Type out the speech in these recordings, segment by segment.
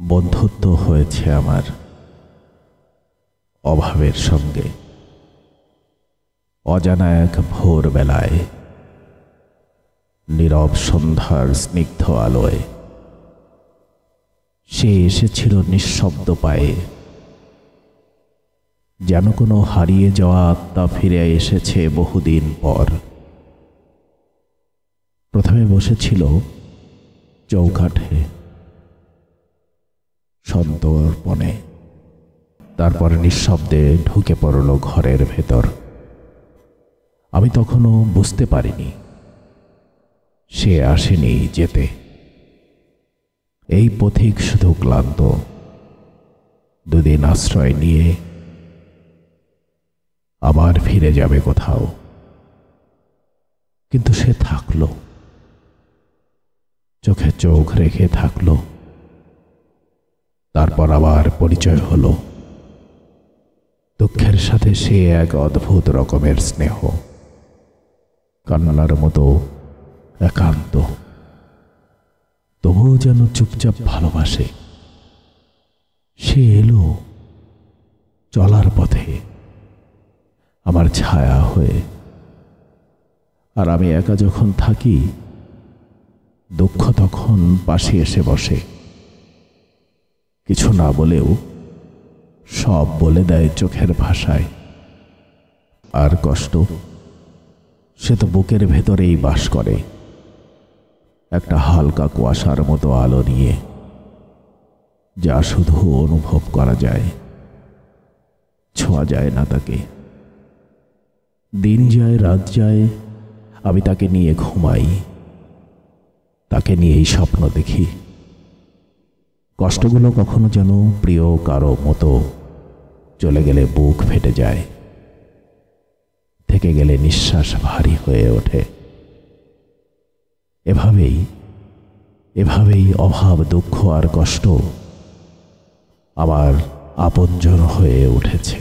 বন্ধুত্ব হয়েছে আমার অভাবের সঙ্গে। অজানা এক ভোরবেলায় নীরব সন্ধ্যার স্নিগ্ধ আলোয় সে এসেছিল নিঃশব্দ পায়ে, যেন কোনো হারিয়ে যাওয়া আত্মা ফিরে এসেছে বহুদিন পর। প্রথমে বসেছিল চৌকাঠে সন্তর্পণে, তারপর নিঃশব্দে ঢুকে পড়ল ঘরের ভেতর। আমি তখনও বুঝতে পারিনি সে আসেনি যেতে। এই পথিক শুধু ক্লান্ত, দুদিন আশ্রয় নিয়ে আবার ফিরে যাবে কোথাও। কিন্তু সে থাকলো, চোখে চোখ রেখে থাকলো। তারপর আবার পরিচয় হলো। দুঃখের সাথে সে এক অদ্ভুত রকমের স্নেহ, কান্নার মতো একান্ত, তবুও যেন চুপচাপ ভালোবাসে। সে এলো চলার পথে আমার ছায়া হয়ে, আর আমি একা যখন থাকি দুঃখ তখন পাশে এসে বসে। কিছু না বলেও সব বলে দেয় চোখের ভাষায়। আর কষ্ট, সে তো বুকের ভেতরেই বাস করে, একটা হালকা কুয়াশার মতো আলো নিয়ে, যা শুধু অনুভব করা যায়, ছোঁয়া যায় না তাকে। দিন যায় রাত যায়, আমি তাকে নিয়ে ঘুমাই, তাকে নিয়েই স্বপ্ন দেখি। কষ্টগুলো কখনো যেন প্রিয় কারো মতো চলে গেলে বুক ফেটে যায়, থেকে গেলে নিঃশ্বাস ভারী হয়ে ওঠে। এভাবেই অভাব, দুঃখ আর কষ্ট আমার আপনজন হয়ে উঠেছে।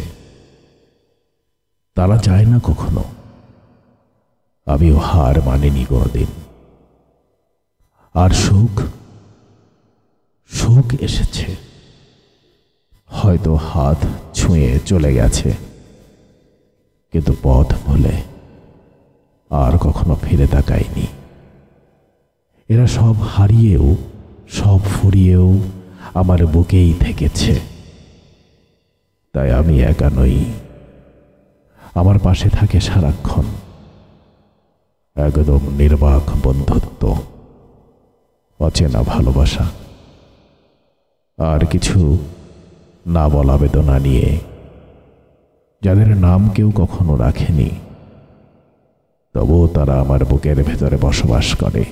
তারা যায় না কখনো, আমিও হার মানিনি কোনোদিন। আর সুখ এসেছে, হয়তো হাত ছুঁয়ে চলে গেছে, কিন্তু পথ ভুলে আর কখনো ফিরে তাকায়নি। এরা সব হারিয়েও, সব ফুরিয়েও আমার বুকেই থেকেছে। তাই আমি একা নই, আমার পাশে থাকে সারাক্ষণ একদম নির্বাক বন্ধুত্ব, অচেনা ভালোবাসা, আর কিছু না বলা বেদনা নিয়ে, যাদের নাম কেউ কখনো রাখেনি, তবুও তারা আমার বুকের ভেতরে বসবাস করে।